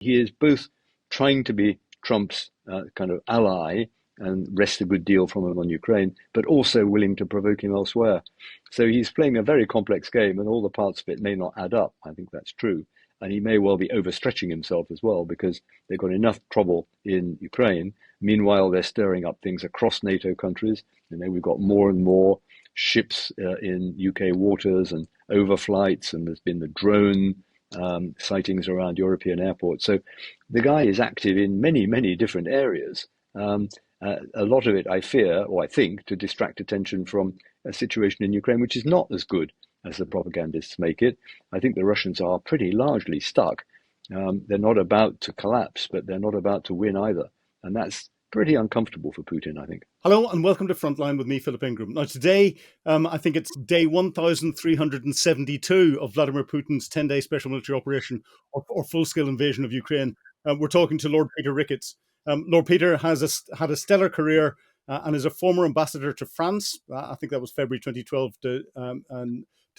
He is both trying to be Trump's kind of ally and wrest a good deal from him on Ukraine, but also willing to provoke him elsewhere. So he's playing a very complex game, and all the parts of it may not add up. I think that's true. And he may well be overstretching himself as well, because they've got enough trouble in Ukraine. Meanwhile, they're stirring up things across NATO countries. We've got more and more ships in UK waters and overflights, and there's been the drone sightings around European airports. So the guy is active in many, many different areas. A lot of it, I fear, or I think, to distract attention from a situation in Ukraine, which is not as good as the propagandists make it. I think the Russians are pretty largely stuck. They're not about to collapse, but they're not about to win either. And that's pretty uncomfortable for Putin, I think. Hello and welcome to Frontline with me, Philip Ingram. Now today, I think it's day 1,372 of Vladimir Putin's 10-day special military operation or full-scale invasion of Ukraine. We're talking to Lord Peter Ricketts. Lord Peter has had a stellar career and is a former ambassador to France. I think that was February 2012 to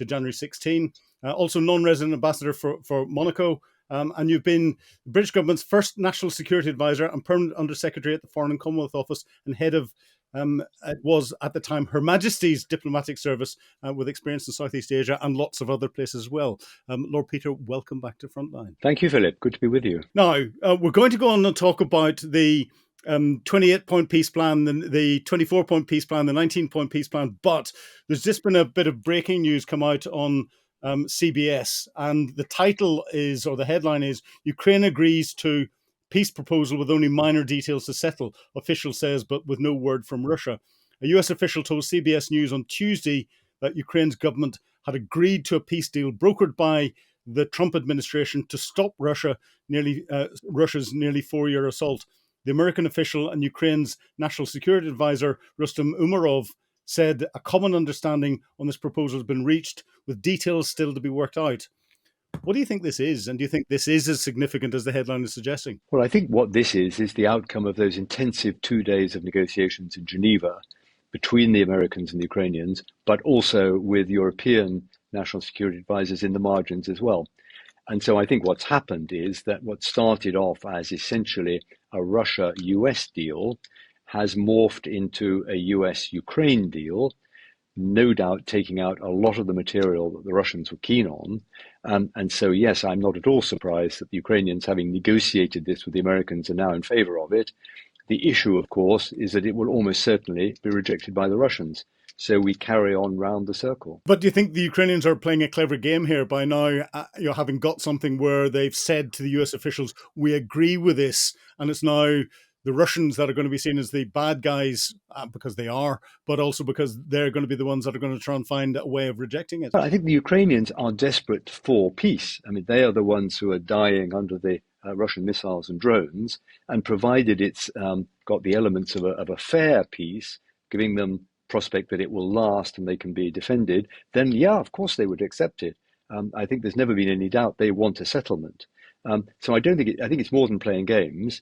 January 16. Also non-resident ambassador for Monaco. And you've been the British government's first national security advisor and permanent undersecretary at the Foreign and Commonwealth Office and head of, it was at the time, Her Majesty's diplomatic service with experience in Southeast Asia and lots of other places as well. Lord Peter, welcome back to Frontline. Thank you, Philip. Good to be with you. Now, we're going to go on and talk about the 28-point peace plan, the 24-point peace plan, the 19-point peace plan, but there's just been a bit of breaking news come out on CBS, and the title is, or the headline is, Ukraine agrees to peace proposal with only minor details to settle, official says, but with no word from Russia. A US official told CBS News on Tuesday that Ukraine's government had agreed to a peace deal brokered by the Trump administration to stop Russia's nearly 4-year assault. The American official and Ukraine's national security advisor, Rustem Umerov, said a common understanding on this proposal has been reached, with details still to be worked out. What do you think this is? And do you think this is as significant as the headline is suggesting? Well, I think what this is the outcome of those intensive 2 days of negotiations in Geneva between the Americans and the Ukrainians, but also with European national security advisors in the margins as well. And so I think what's happened is that what started off as essentially a Russia-US deal has morphed into a US-Ukraine deal, no doubt taking out a lot of the material that the Russians were keen on. And so, yes, I'm not at all surprised that the Ukrainians, having negotiated this with the Americans, are now in favor of it. The issue, of course, is that it will almost certainly be rejected by the Russians. So we carry on round the circle. But do you think the Ukrainians are playing a clever game here by now, having got something where they've said to the US officials, we agree with this, and it's now the Russians that are going to be seen as the bad guys, because they are, but also because they're going to be the ones that are going to try and find a way of rejecting it? Well, I think the Ukrainians are desperate for peace. I mean, they are the ones who are dying under the Russian missiles and drones, and provided it's got the elements of a fair peace, giving them prospect that it will last and they can be defended, then yeah, of course they would accept it. I think there's never been any doubt they want a settlement. So I think it's more than playing games.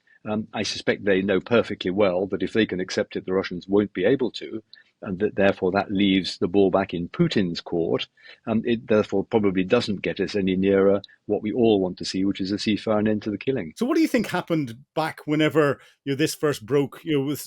I suspect they know perfectly well that if they can accept it, the Russians won't be able to, and that therefore that leaves the ball back in Putin's court. It therefore probably doesn't get us any nearer what we all want to see, which is a ceasefire and end to the killing. So what do you think happened back whenever this first broke, with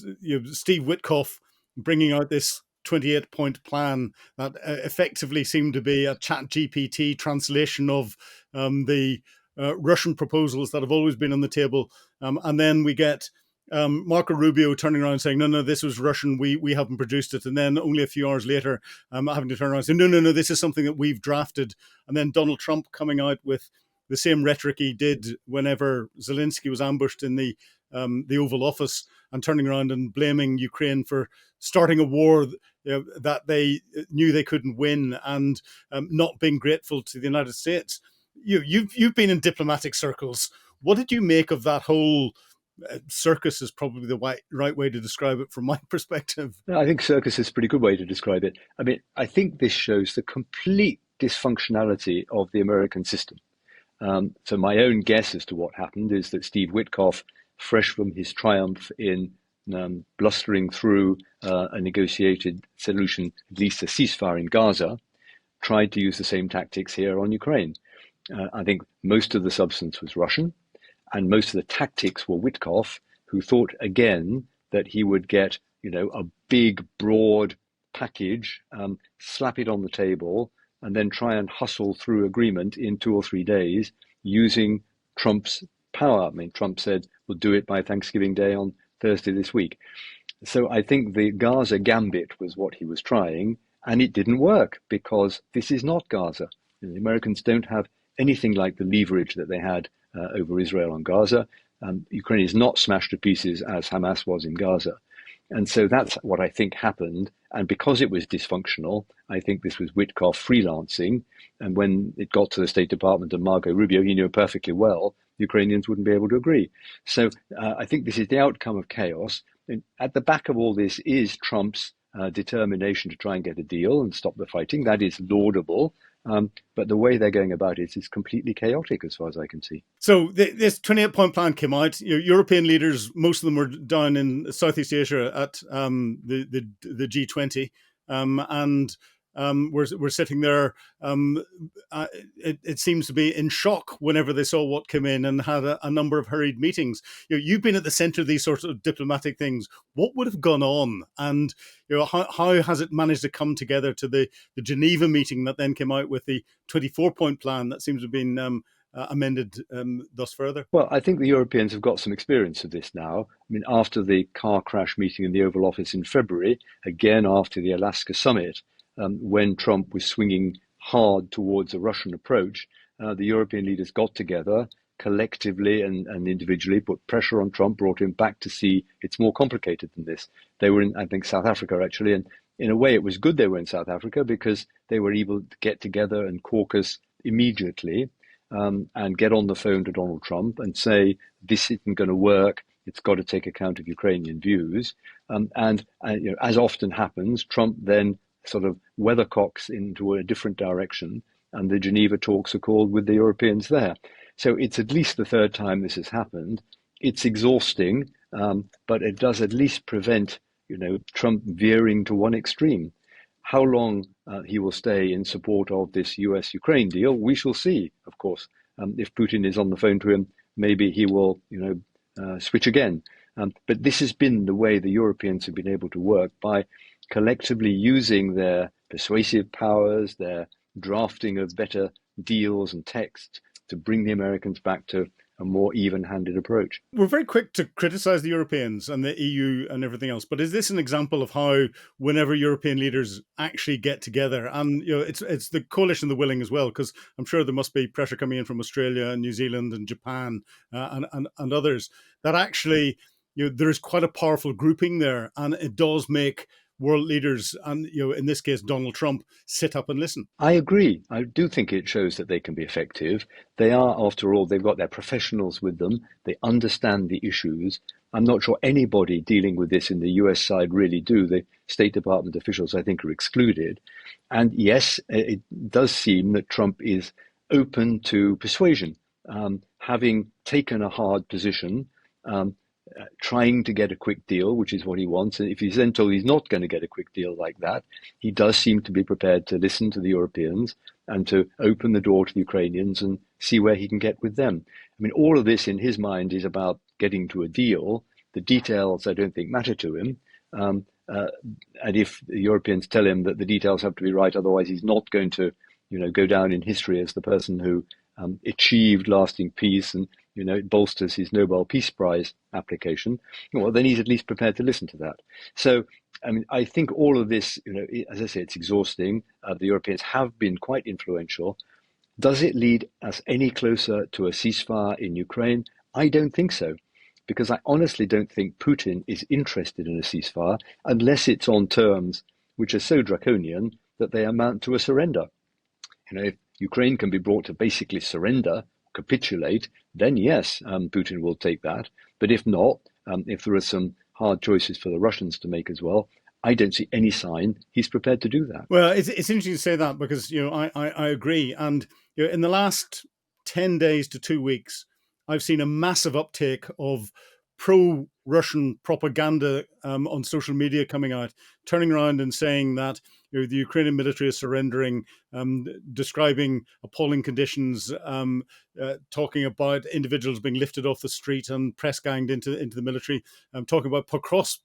Steve Witkoff bringing out this 28-point plan that effectively seemed to be a ChatGPT translation of the Russian proposals that have always been on the table. And then we get Marco Rubio turning around saying, no, this was Russian, we haven't produced it. And then only a few hours later, having to turn around and say, no, this is something that we've drafted. And then Donald Trump coming out with the same rhetoric he did whenever Zelensky was ambushed in the Oval Office, and turning around and blaming Ukraine for starting a war that they knew they couldn't win, and not being grateful to the United States. You've been in diplomatic circles. What did you make of that whole circus? Is probably the right way to describe it from my perspective. I think circus is a pretty good way to describe it. I mean, I think this shows the complete dysfunctionality of the American system. So my own guess as to what happened is that Steve Witkoff, fresh from his triumph in blustering through a negotiated solution, at least a ceasefire in Gaza, tried to use the same tactics here on Ukraine. I think most of the substance was Russian, and most of the tactics were Witkoff, who thought again that he would get, a big, broad package, slap it on the table, and then try and hustle through agreement in 2 or 3 days using Trump's power. I mean, Trump said, we'll do it by Thanksgiving Day on Thursday this week. So I think the Gaza gambit was what he was trying, and it didn't work because this is not Gaza. The Americans don't have anything like the leverage that they had over Israel on Gaza. Ukraine is not smashed to pieces as Hamas was in Gaza. And so that's what I think happened. And because it was dysfunctional, I think this was Witkoff freelancing. And when it got to the State Department and Marco Rubio, he knew perfectly well the Ukrainians wouldn't be able to agree. So I think this is the outcome of chaos. And at the back of all this is Trump's determination to try and get a deal and stop the fighting. That is laudable. But the way they're going about it is completely chaotic as far as I can see. So this 28-point plan came out. European leaders, most of them were down in Southeast Asia at the G20, and we're sitting there. It seems to be in shock whenever they saw what came in and had a number of hurried meetings. You've been at the centre of these sorts of diplomatic things. What would have gone on, and how has it managed to come together to the Geneva meeting that then came out with the 24-point plan that seems to have been amended thus further? Well, I think the Europeans have got some experience of this now. I mean, after the car crash meeting in the Oval Office in February, again after the Alaska summit, when Trump was swinging hard towards a Russian approach, the European leaders got together collectively and individually, put pressure on Trump, brought him back to see it's more complicated than this. They were in, I think, South Africa, actually. And in a way, it was good they were in South Africa because they were able to get together and caucus immediately and get on the phone to Donald Trump and say, this isn't going to work. It's got to take account of Ukrainian views. As often happens, Trump then sort of weathercocks into a different direction, and the Geneva talks are called with the Europeans there. So it's at least the third time this has happened. It's exhausting, but it does at least prevent, Trump veering to one extreme. How long he will stay in support of this US-Ukraine deal, we shall see, of course. If Putin is on the phone to him, maybe he will, switch again. But this has been the way the Europeans have been able to work by collectively using their persuasive powers, their drafting of better deals and texts to bring the Americans back to a more even-handed approach. We're very quick to criticize the Europeans and the EU and everything else, but is this an example of how whenever European leaders actually get together, and it's the coalition of the willing as well, because I'm sure there must be pressure coming in from Australia and New Zealand and Japan and others, that actually there is quite a powerful grouping there, and it does make world leaders, and in this case Donald Trump, sit up and listen. I agree. I do think it shows that they can be effective. They are, after all, they've got their professionals with them. They understand the issues. I'm not sure anybody dealing with this in the US side really do. The State Department officials, I think, are excluded. And yes, it does seem that Trump is open to persuasion, having taken a hard position, trying to get a quick deal, which is what he wants. And if he's then told he's not going to get a quick deal like that, he does seem to be prepared to listen to the Europeans and to open the door to the Ukrainians and see where he can get with them. I mean, all of this in his mind is about getting to a deal. The details, I don't think, matter to him. And if the Europeans tell him that the details have to be right, otherwise he's not going to, go down in history as the person who achieved lasting peace and it bolsters his Nobel Peace Prize application, well, then he's at least prepared to listen to that. So, I mean, I think all of this, as I say, it's exhausting. The Europeans have been quite influential. Does it lead us any closer to a ceasefire in Ukraine? I don't think so, because I honestly don't think Putin is interested in a ceasefire unless it's on terms which are so draconian that they amount to a surrender. If Ukraine can be brought to basically surrender, capitulate, then yes, Putin will take that. But if not, if there are some hard choices for the Russians to make as well, I don't see any sign he's prepared to do that. Well, it's interesting to say that because, I agree. And in the last 10 days to 2 weeks, I've seen a massive uptake of pro-Russian propaganda on social media coming out, turning around and saying that the Ukrainian military is surrendering, describing appalling conditions, talking about individuals being lifted off the street and press ganged into the military, talking about Pokrovsk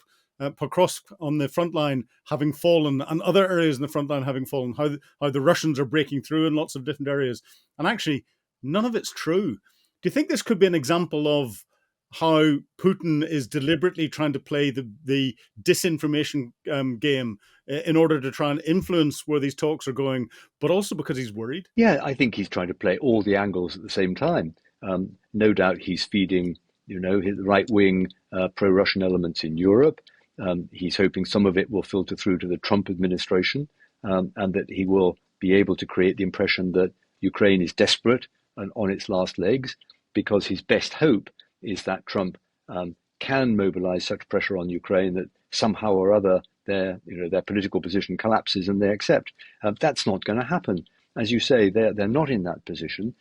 on the front line having fallen, and other areas in the front line having fallen, how the Russians are breaking through in lots of different areas. And actually, none of it's true. Do you think this could be an example of how Putin is deliberately trying to play the disinformation game in order to try and influence where these talks are going, but also because he's worried? Yeah, I think he's trying to play all the angles at the same time. No doubt he's feeding, his right-wing pro-Russian elements in Europe. He's hoping some of it will filter through to the Trump administration, and that he will be able to create the impression that Ukraine is desperate and on its last legs, because his best hope is that Trump can mobilize such pressure on Ukraine that somehow or other their political position collapses and they accept. That's not going to happen. As you say, they're not in that position.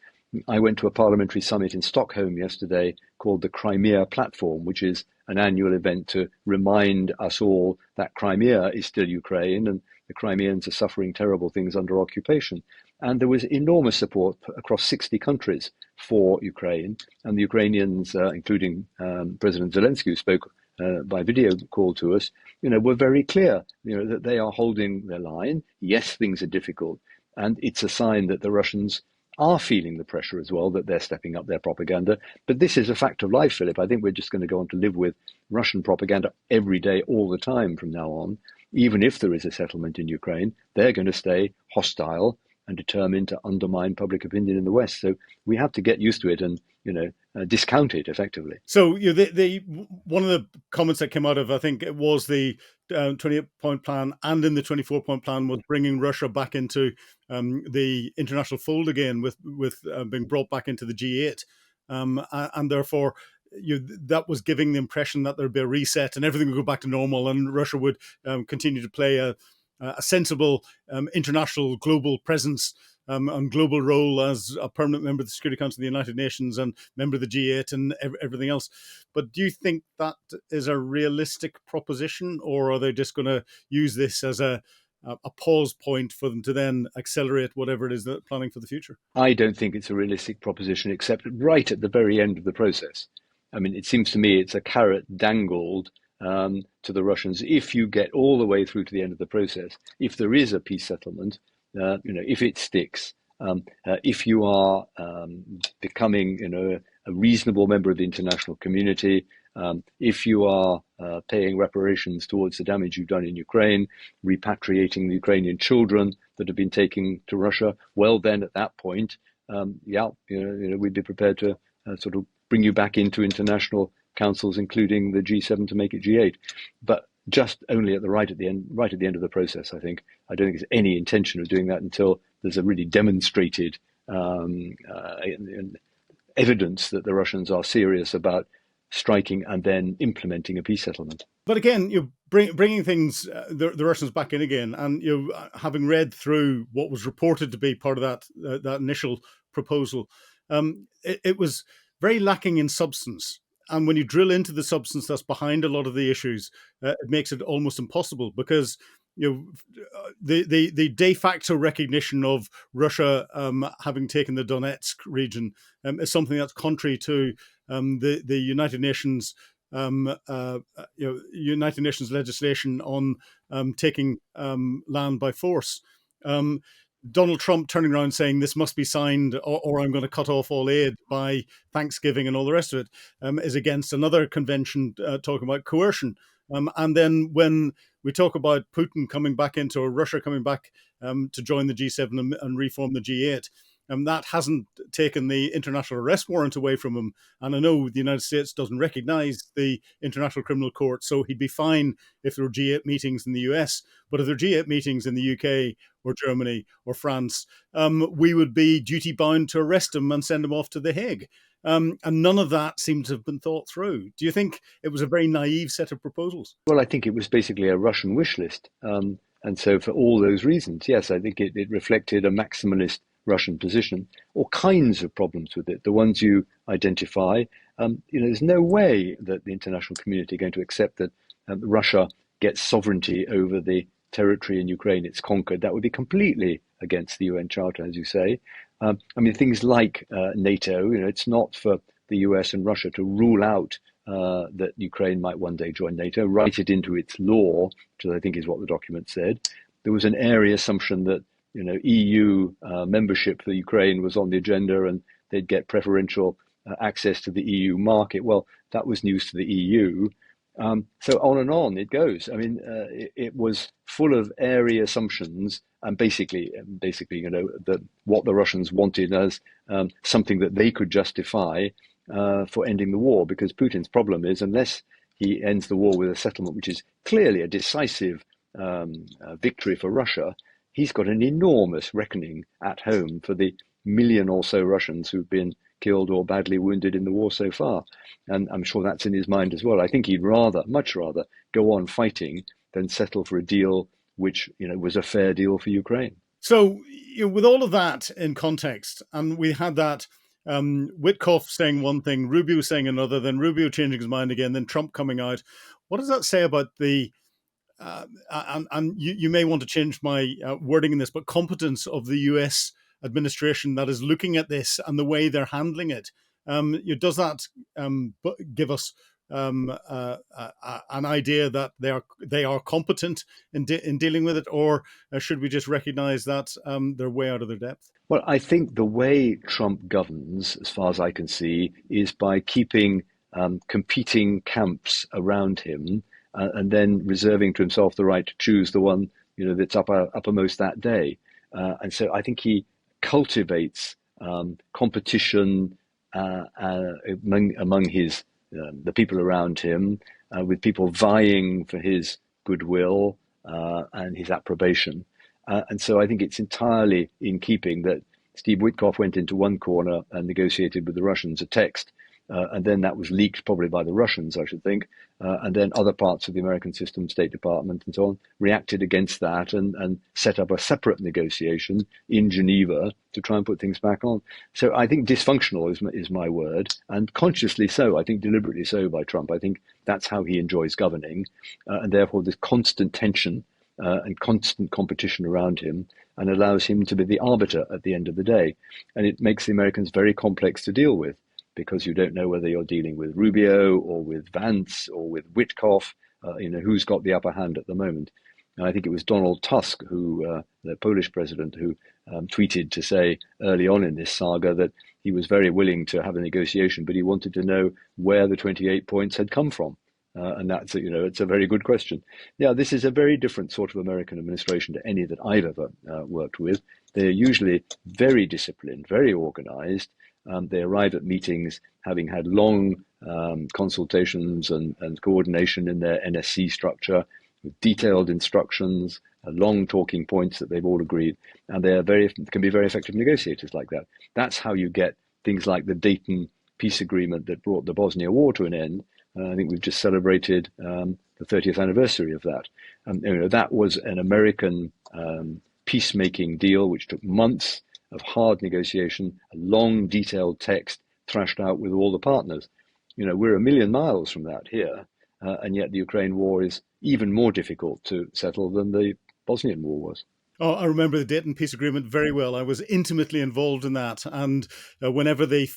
I went to a parliamentary summit in Stockholm yesterday called the Crimea Platform, which is an annual event to remind us all that Crimea is still Ukraine and the Crimeans are suffering terrible things under occupation. And there was enormous support across 60 countries for Ukraine. And the Ukrainians, including President Zelensky, who spoke by video call to us, were very clear, that they are holding their line. Yes, things are difficult. And it's a sign that the Russians are feeling the pressure as well, that they're stepping up their propaganda. But this is a fact of life, Philip. I think we're just going to go on to live with Russian propaganda every day, all the time from now on. Even if there is a settlement in Ukraine, they're going to stay hostile and determined to undermine public opinion in the West. So we have to get used to it and, discount it effectively. So one of the comments that came out of, I think it was the 28-point plan and in the 24-point plan, was bringing Russia back into the international fold again, with being brought back into the G8, and therefore that was giving the impression that there'd be a reset and everything would go back to normal, and Russia would continue to play a sensible international global presence and global role as a permanent member of the Security Council of the United Nations and member of the G8 and everything else. But do you think that is a realistic proposition, or are they just going to use this as a pause point for them to then accelerate whatever it is they're planning for the future? I don't think it's a realistic proposition, except right at the very end of the process. I mean, it seems to me it's a carrot dangled to the Russians. If you get all the way through to the end of the process, if there is a peace settlement, if it sticks, if you are becoming, a reasonable member of the international community, if you are paying reparations towards the damage you've done in Ukraine, repatriating the Ukrainian children that have been taken to Russia, well, then at that point, we'd be prepared to sort of bring you back into international councils, including the G7, to make it G8. But just only at the end of the process, I think. I don't think there's any intention of doing that until there's a really demonstrated evidence that the Russians are serious about striking and then implementing a peace settlement. But again, bringing things, the Russians back in again, and having read through what was reported to be part of that initial proposal, it was very lacking in substance. And when you drill into the substance that's behind a lot of the issues, it makes it almost impossible, because the de facto recognition of Russia having taken the Donetsk region is something that's contrary to the United Nations United Nations legislation on taking land by force. Donald Trump turning around saying this must be signed or I'm going to cut off all aid by Thanksgiving and all the rest of it is against another convention talking about coercion. And then when we talk about Putin coming back into, or Russia coming back to join the G7 and reform the G8, that hasn't taken the international arrest warrant away from him. And I know the United States doesn't recognize the International Criminal Court, so he'd be fine if there were G8 meetings in the US. But if there are G8 meetings in the UK or Germany or France, we would be duty bound to arrest him and send him off to The Hague. And none of that seemed to have been thought through. Do you think it was a very naive set of proposals? Well, I think it was basically a Russian wish list. And so for all those reasons, yes, I think it reflected a maximalist Russian position, all kinds of problems with it, the ones you identify. there's no way that the international community are going to accept that Russia gets sovereignty over the territory in Ukraine it's conquered. That would be completely against the UN Charter, as you say. Things like NATO, it's not for the US and Russia to rule out that Ukraine might one day join NATO, write it into its law, which I think is what the document said. There was an airy assumption that EU membership for Ukraine was on the agenda and they'd get preferential access to the EU market. Well, that was news to the EU. So on and on it goes. It was full of airy assumptions, and basically, that what the Russians wanted as something that they could justify for ending the war. Because Putin's problem is, unless he ends the war with a settlement, which is clearly a decisive victory for Russia, he's got an enormous reckoning at home for the million or so Russians who've been killed or badly wounded in the war so far. And I'm sure that's in his mind as well. I think he'd much rather go on fighting than settle for a deal which, was a fair deal for Ukraine. So, with all of that in context, and we had that Witkoff saying one thing, Rubio saying another, then Rubio changing his mind again, then Trump coming out. What does that say about the and you may want to change my wording in this, but competence of the US administration that is looking at this and the way they're handling it? Does that give us an idea that they are competent in dealing with it, or should we just recognize that they're way out of their depth? Well, I think the way Trump governs, as far as I can see, is by keeping competing camps around him and then reserving to himself the right to choose the one that's uppermost that day. And so I think he cultivates competition among his the people around him, with people vying for his goodwill and his approbation. And so I think it's entirely in keeping that Steve Witkoff went into one corner and negotiated with the Russians a text. And then that was leaked probably by the Russians, I should think. And then other parts of the American system, State Department and so on, reacted against that and set up a separate negotiation in Geneva to try and put things back on. So I think dysfunctional is my word, and consciously so, I think deliberately so by Trump. I think that's how he enjoys governing. And therefore this constant tension and constant competition around him, and allows him to be the arbiter at the end of the day. And it makes the Americans very complex to deal with, because you don't know whether you're dealing with Rubio or with Vance or with Witkoff, who's got the upper hand at the moment. And I think it was Donald Tusk, the Polish president, who tweeted to say early on in this saga that he was very willing to have a negotiation, but he wanted to know where the 28 points had come from. And that's, it's a very good question. Yeah, this is a very different sort of American administration to any that I've ever worked with. They're usually very disciplined, very organized. They arrive at meetings having had long consultations and coordination in their NSC structure, with detailed instructions, long talking points that they've all agreed, and they can be very effective negotiators like that. That's how you get things like the Dayton peace agreement that brought the Bosnia War to an end. I think we've just celebrated the 30th anniversary of that. That was an American peacemaking deal which took months of hard negotiation, a long, detailed text thrashed out with all the partners. We're a million miles from that here, and yet the Ukraine war is even more difficult to settle than the Bosnian war was. Oh, I remember the Dayton Peace Agreement very well. I was intimately involved in that, and whenever the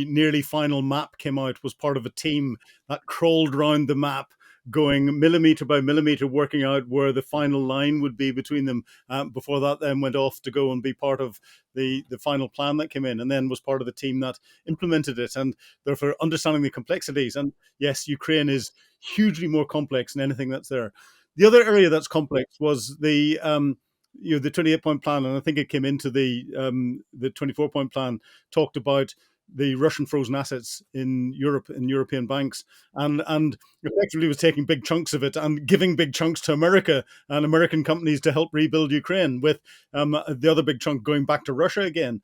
nearly final map came out, was part of a team that crawled around the map, going millimeter by millimeter, working out where the final line would be between them. Before that, then went off to go and be part of the final plan that came in, and then was part of the team that implemented it. And therefore, understanding the complexities. And yes, Ukraine is hugely more complex than anything that's there. The other area that's complex was the 28-point plan, and I think it came into the 24-point plan, talked about the Russian frozen assets in Europe, in European banks, and effectively was taking big chunks of it and giving big chunks to America and American companies to help rebuild Ukraine, with the other big chunk going back to Russia again.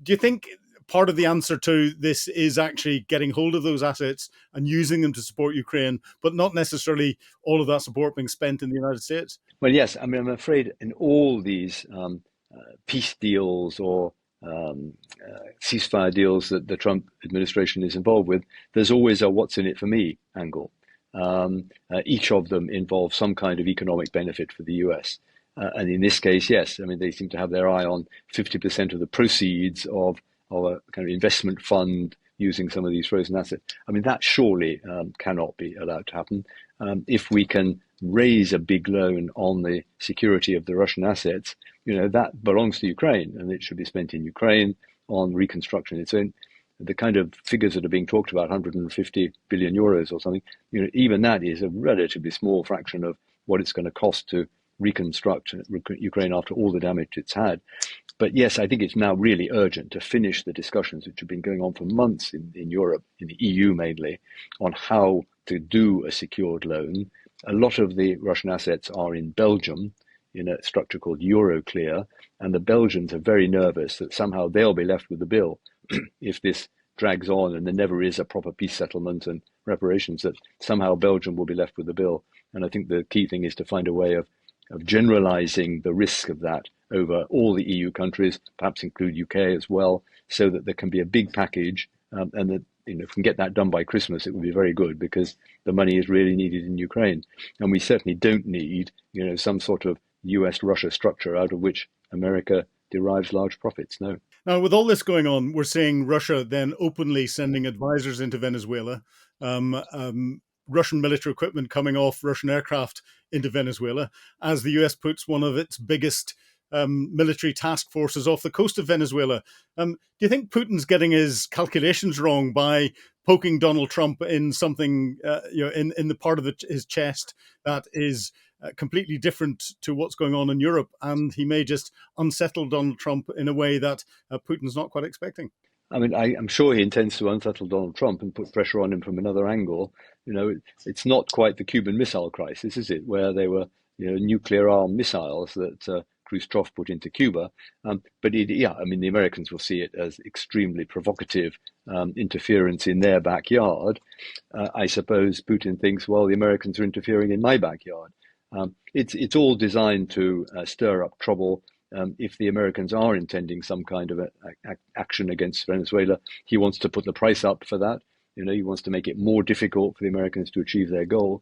Do you think part of the answer to this is actually getting hold of those assets and using them to support Ukraine, but not necessarily all of that support being spent in the United States? Well, yes. I'm afraid in all these peace deals or ceasefire deals that the Trump administration is involved with, there's always a what's in it for me angle. Each of them involves some kind of economic benefit for the US. And in this case, yes, I mean, they seem to have their eye on 50% of the proceeds of a kind of investment fund using some of these frozen assets. I mean, that surely cannot be allowed to happen. If we can raise a big loan on the security of the Russian assets, that belongs to Ukraine and it should be spent in Ukraine on reconstruction. It's in the kind of figures that are being talked about, 150 billion euros or something, even that is a relatively small fraction of what it's going to cost to reconstruct Ukraine after all the damage it's had. But yes, I think it's now really urgent to finish the discussions which have been going on for months in Europe, in the EU mainly, on how to do a secured loan. A lot of the Russian assets are in Belgium, in a structure called Euroclear, and the Belgians are very nervous that somehow they'll be left with the bill if this drags on and there never is a proper peace settlement and reparations, that somehow Belgium will be left with the bill. And I think the key thing is to find a way of generalizing the risk of that over all the EU countries, perhaps include UK as well, so that there can be a big package, and that if we can get that done by Christmas, it would be very good, because the money is really needed in Ukraine, and we certainly don't need some sort of US-Russia structure out of which America derives large profits. No. Now, with all this going on, we're seeing Russia then openly sending advisors into Venezuela. Russian military equipment coming off Russian aircraft into Venezuela, as the US puts one of its biggest military task forces off the coast of Venezuela. Do you think Putin's getting his calculations wrong by poking Donald Trump in something, in the part of his chest that is completely different to what's going on in Europe, and he may just unsettle Donald Trump in a way that Putin's not quite expecting? I mean, I'm sure he intends to unsettle Donald Trump and put pressure on him from another angle. It's not quite the Cuban Missile Crisis, is it, where they were nuclear armed missiles that Khrushchev put into Cuba. But the Americans will see it as extremely provocative interference in their backyard. I suppose Putin thinks, well, the Americans are interfering in my backyard. It's all designed to stir up trouble. If the Americans are intending some kind of action against Venezuela, he wants to put the price up for that. He wants to make it more difficult for the Americans to achieve their goal.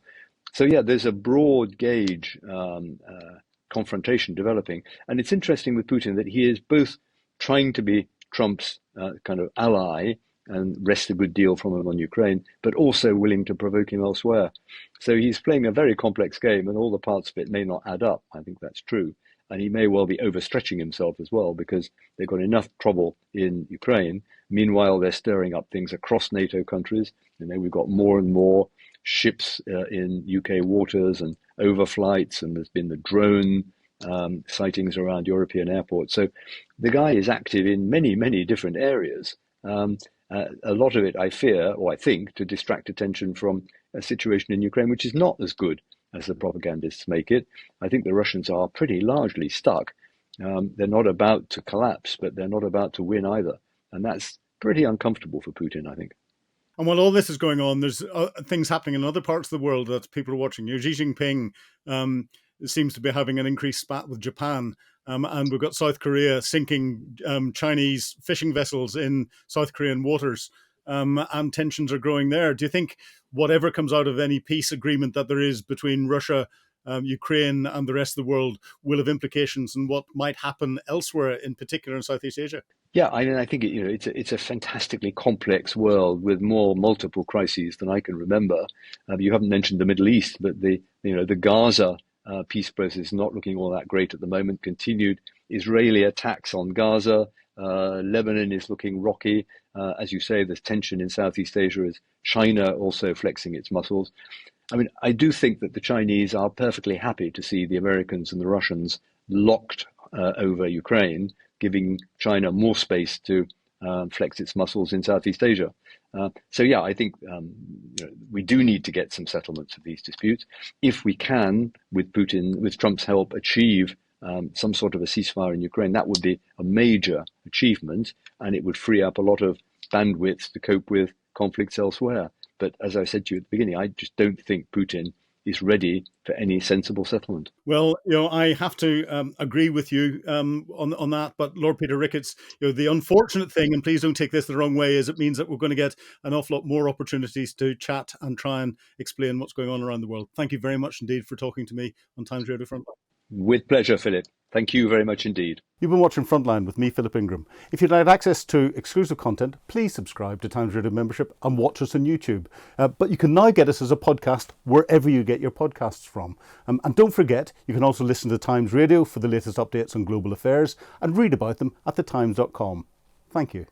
So yeah, there's a broad gauge confrontation developing. And it's interesting with Putin that he is both trying to be Trump's kind of ally and wrest a good deal from him on Ukraine, but also willing to provoke him elsewhere. So he's playing a very complex game, and all the parts of it may not add up. I think that's true. And he may well be overstretching himself as well, because they've got enough trouble in Ukraine. Meanwhile, they're stirring up things across NATO countries. We've got more and more ships in UK waters and overflights, and there's been the drone sightings around European airports. So the guy is active in many, many different areas. A lot of it, I fear, or I think, to distract attention from a situation in Ukraine, which is not as good as the propagandists make it. I think the Russians are pretty largely stuck. They're not about to collapse, but they're not about to win either. And that's pretty uncomfortable for Putin, I think. And while all this is going on, there's things happening in other parts of the world that people are watching. Xi Jinping seems to be having an increased spat with Japan. And we've got South Korea sinking Chinese fishing vessels in South Korean waters. And tensions are growing there. Do you think whatever comes out of any peace agreement that there is between Russia, Ukraine, and the rest of the world will have implications in what might happen elsewhere, in particular in Southeast Asia? Yeah, I think it's a fantastically complex world with more multiple crises than I can remember. You haven't mentioned the Middle East, but the Gaza peace process is not looking all that great at the moment. Continued Israeli attacks on Gaza. Lebanon is looking rocky. As you say, there's tension in Southeast Asia as China also flexing its muscles. I mean, I do think that the Chinese are perfectly happy to see the Americans and the Russians locked over Ukraine, giving China more space to flex its muscles in Southeast Asia. So yeah, I think we do need to get some settlements of these disputes. If we can, with Putin, with Trump's help, achieve some sort of a ceasefire in Ukraine, that would be a major achievement, and it would free up a lot of bandwidth to cope with conflicts elsewhere. But as I said to you at the beginning, I just don't think Putin is ready for any sensible settlement. Well, I have to agree with you on that. But Lord Peter Ricketts, the unfortunate thing, and please don't take this the wrong way, is it means that we're going to get an awful lot more opportunities to chat and try and explain what's going on around the world. Thank you very much indeed for talking to me on Times Radio Frontline. With pleasure, Philip. Thank you very much indeed. You've been watching Frontline with me, Philip Ingram. If you'd like access to exclusive content, please subscribe to Times Radio membership and watch us on YouTube. But you can now get us as a podcast wherever you get your podcasts from. And don't forget, you can also listen to Times Radio for the latest updates on global affairs and read about them at thetimes.com. Thank you.